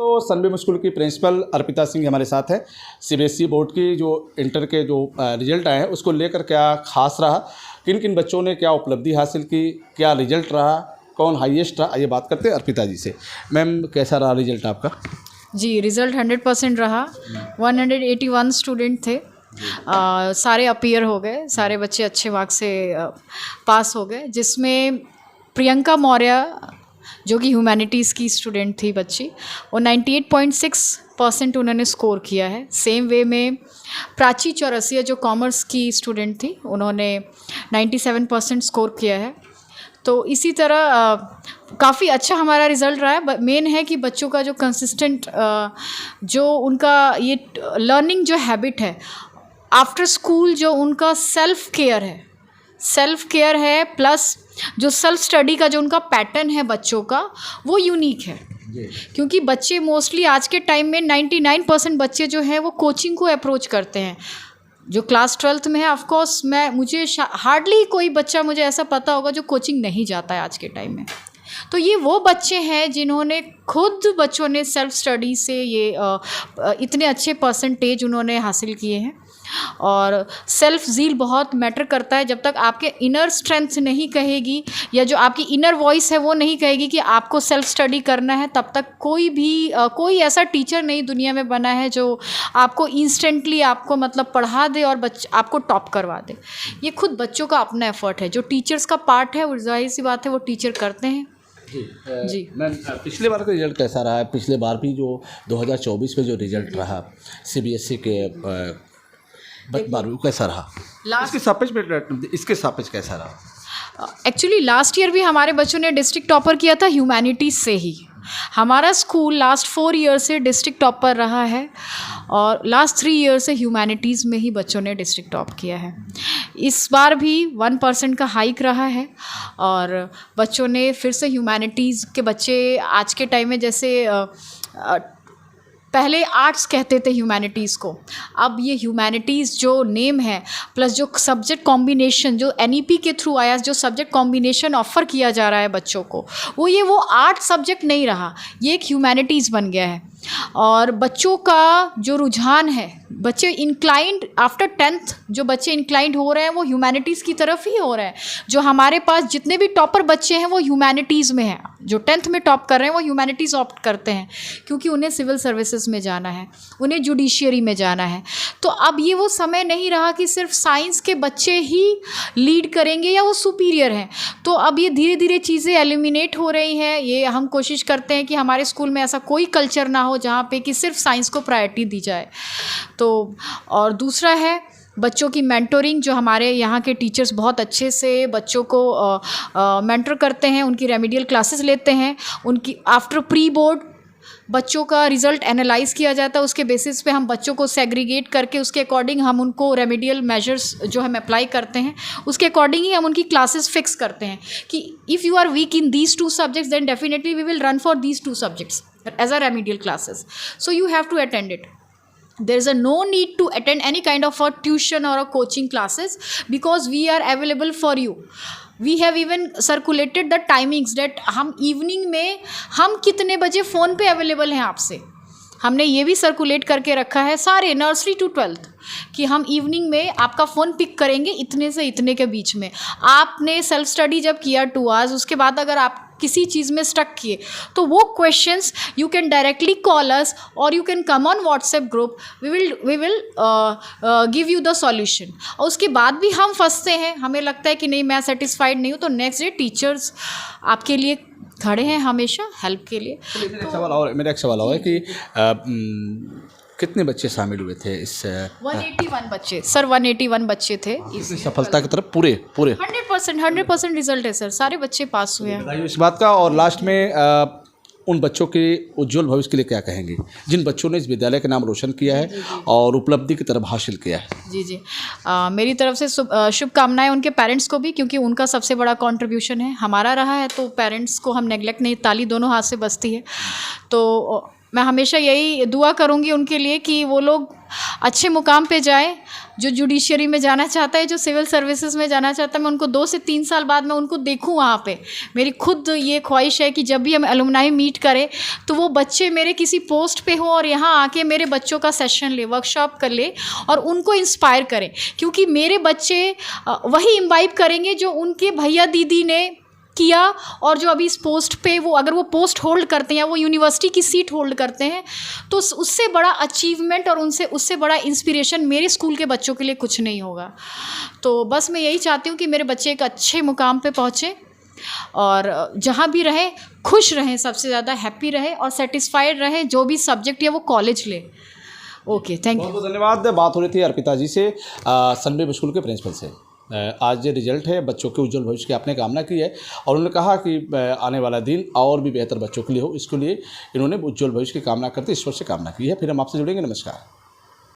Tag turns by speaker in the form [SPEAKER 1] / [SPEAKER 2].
[SPEAKER 1] तो Sunbeam school की principal Arpita Singh हमारे साथ है। सीबीएसई बोर्ड की जो इंटर के जो रिजल्ट आए हैं उसको लेकर क्या खास रहा, किन किन बच्चों ने क्या उपलब्धि हासिल की, क्या रिजल्ट रहा, कौन हाईएस्ट रहा, आइए बात करते हैं अर्पिता जी से। मैम कैसा रहा रिजल्ट आपका?
[SPEAKER 2] जी, रिज़ल्ट 100% रहा। 181 स्टूडेंट थे। सारे अपीयर हो गए, सारे बच्चे अच्छे मार्क्स से पास हो गए, जिसमें प्रियंका मौर्य जो कि ह्यूमैनिटीज़ की स्टूडेंट थी बच्ची, वो 98.6% उन्होंने स्कोर किया है। सेम वे में प्राची चौरसिया जो कॉमर्स की स्टूडेंट थी, उन्होंने 97% स्कोर किया है। तो इसी तरह काफ़ी अच्छा हमारा रिज़ल्ट रहा है। मेन है कि बच्चों का जो कंसिस्टेंट जो उनका ये लर्निंग जो हैबिट है आफ्टर स्कूल, जो उनका सेल्फ केयर है प्लस जो सेल्फ स्टडी का जो उनका पैटर्न है बच्चों का, वो यूनिक है। क्योंकि बच्चे मोस्टली आज के टाइम में 99% बच्चे जो हैं वो कोचिंग को अप्रोच करते हैं। जो क्लास 12th में है, ऑफ कोर्स मुझे हार्डली कोई बच्चा मुझे ऐसा पता होगा जो कोचिंग नहीं जाता है आज के टाइम में। तो ये वो बच्चे हैं जिन्होंने खुद बच्चों ने सेल्फ स्टडी से ये इतने अच्छे परसेंटेज उन्होंने हासिल किए हैं। और सेल्फ ज़ील बहुत मैटर करता है। जब तक आपके इनर स्ट्रेंथ नहीं कहेगी या जो आपकी इनर वॉइस है वो नहीं कहेगी कि आपको सेल्फ स्टडी करना है, तब तक कोई ऐसा टीचर नहीं दुनिया में बना है जो आपको इंस्टेंटली आपको मतलब पढ़ा दे और आपको टॉप करवा दे। ये खुद बच्चों का अपना एफर्ट है। जो टीचर्स का पार्ट है वो जाहिर सी बात है वो टीचर करते हैं। जी
[SPEAKER 1] मैम, पिछले बार का रिजल्ट कैसा रहा है? पिछले बार भी जो 2024 में जो रिजल्ट रहा सीबीएसई के बारहवीं कैसा रहा? इसके सापेक्ष कैसा रहा?
[SPEAKER 2] एक्चुअली लास्ट ईयर भी हमारे बच्चों ने डिस्ट्रिक्ट टॉपर किया था ह्यूमैनिटीज़ से ही। हमारा स्कूल लास्ट 4 ईयर से डिस्ट्रिक्ट टॉपर रहा है और लास्ट 3 ईयर से ह्यूमैनिटीज़ में ही बच्चों ने डिस्ट्रिक्ट टॉप किया है। इस बार भी 1% का हाइक रहा है और बच्चों ने फिर से ह्यूमैनिटीज़ के बच्चे आज के टाइम में जैसे पहले आर्ट्स कहते थे ह्यूमैनिटीज़ को, अब ये ह्यूमैनिटीज़ जो नेम है प्लस जो सब्जेक्ट कॉम्बिनेशन जो एनईपी के थ्रू आया, जो सब्जेक्ट कॉम्बिनेशन ऑफ़र किया जा रहा है बच्चों को, वो आर्ट सब्जेक्ट नहीं रहा, ये एक ह्यूमैनिटीज़ बन गया है। और बच्चों का जो रुझान है, बच्चे इंक्लाइंड आफ्टर 10th जो बच्चे इंक्लाइंड हो रहे हैं वो ह्यूमैनिटीज़ की तरफ ही हो रहे हैं। जो हमारे पास जितने भी टॉपर बच्चे हैं वो ह्यूमैनिटीज़ में हैं। जो 10th में टॉप कर रहे हैं वो ह्यूमैनिटीज़ ऑप्ट करते हैं क्योंकि उन्हें सिविल सर्विसेज में जाना है, उन्हें जुडिशियरी में जाना है। तो अब ये वो समय नहीं रहा कि सिर्फ साइंस के बच्चे ही लीड करेंगे या वो सुपीरियर हैं। तो अब ये धीरे धीरे चीज़ें एलिमिनेट हो रही हैं। ये हम कोशिश करते हैं कि हमारे स्कूल में ऐसा कोई कल्चर ना हो जहाँ पे कि सिर्फ साइंस को प्रायोरिटी दी जाए। तो और दूसरा है बच्चों की मेंटोरिंग। जो हमारे यहाँ के टीचर्स बहुत अच्छे से बच्चों को मेंटर करते हैं, उनकी रेमेडियल क्लासेस लेते हैं। उनकी आफ्टर प्री बोर्ड बच्चों का रिज़ल्ट एनालाइज़ किया जाता है, उसके बेसिस पे हम बच्चों को सेग्रीगेट करके उसके अकॉर्डिंग हम उनको रेमेडियल मेजर्स जो हम अप्लाई करते हैं, उसके अकॉर्डिंग ही हम उनकी क्लासेस फिक्स करते हैं कि if you are weak in these 2 subjects then definitely we will run for these 2 subjects as a remedial classes. So you have to attend it. There is no need to attend any kind of a tuition or a coaching classes because we are available for you. We have even circulated the timings that हम evening में हम कितने बजे phone पे available हैं आपसे। हमने ये भी सर्कुलेट करके रखा है सारे नर्सरी टू 12th कि हम इवनिंग में आपका फ़ोन पिक करेंगे इतने से इतने के बीच में। आपने सेल्फ स्टडी जब किया 2 hours, उसके बाद अगर आप किसी चीज़ में स्टक किए तो वो questions you can directly call us और you can come on WhatsApp group. We will give you the solution. और उसके बाद भी हम फंसते हैं, हमें लगता है कि नहीं मैं सेटिस्फाइड नहीं हूँ, तो नेक्स्ट डे टीचर्स आपके लिए खड़े हैं हमेशा हेल्प के लिए।
[SPEAKER 1] मेरा एक सवाल और है कि कितने बच्चे शामिल हुए थे इस
[SPEAKER 2] 181 बच्चे सर, 181 बच्चे थे।
[SPEAKER 1] इस सफलता की तरफ पूरे
[SPEAKER 2] 100% रिजल्ट है सर, सारे बच्चे पास हुए हैं
[SPEAKER 1] इस बात का। और लास्ट में उन बच्चों के उज्जवल भविष्य के लिए क्या कहेंगे जिन बच्चों ने इस विद्यालय का नाम रोशन किया है और उपलब्धि की तरफ हासिल किया है? जी,
[SPEAKER 2] मेरी तरफ से शुभकामनाएं उनके पेरेंट्स को भी, क्योंकि उनका सबसे बड़ा कंट्रीब्यूशन है, हमारा रहा है। तो पेरेंट्स को हम नेगलेक्ट नहीं, ताली दोनों हाथ से बजती है। तो मैं हमेशा यही दुआ करूँगी उनके लिए कि वो लोग अच्छे मुकाम पे जाए। जो जुडिशरी में जाना चाहता है, जो सिविल सर्विसेज में जाना चाहता है, मैं उनको 2 से 3 साल बाद मैं उनको देखूं वहाँ पे। मेरी खुद ये ख्वाहिश है कि जब भी हम अलुमनाई मीट करें तो वो बच्चे मेरे किसी पोस्ट पे हों और यहाँ आके मेरे बच्चों का सेशन ले, वर्कशॉप कर ले और उनको इंस्पायर करें, क्योंकि मेरे बच्चे वही इम्बाइब करेंगे जो उनके भैया दीदी ने किया। और जो अभी इस पोस्ट पे वो अगर वो पोस्ट होल्ड करते हैं, वो यूनिवर्सिटी की सीट होल्ड करते हैं, तो उससे बड़ा अचीवमेंट और उससे बड़ा इंस्पिरेशन मेरे स्कूल के बच्चों के लिए कुछ नहीं होगा। तो बस मैं यही चाहती हूँ कि मेरे बच्चे एक अच्छे मुकाम पे पहुँचे और जहाँ भी रहे खुश रहें, सबसे ज़्यादा हैप्पी रहे और सेटिस्फाइड रहे, जो भी सब्जेक्ट है वो कॉलेज ले। Okay, thank you.
[SPEAKER 1] बहुत बहुत धन्यवाद। बात हो रही थी अर्पिता जी से, सनबेम स्कूल के प्रिंसिपल से। आज ये रिजल्ट है, बच्चों के उज्जवल भविष्य की आपने कामना की है और उन्होंने कहा कि आने वाला दिन और भी बेहतर बच्चों के लिए हो, इसके लिए इन्होंने उज्जवल भविष्य की कामना करते ईश्वर से कामना की है। फिर हम आपसे जुड़ेंगे। नमस्कार।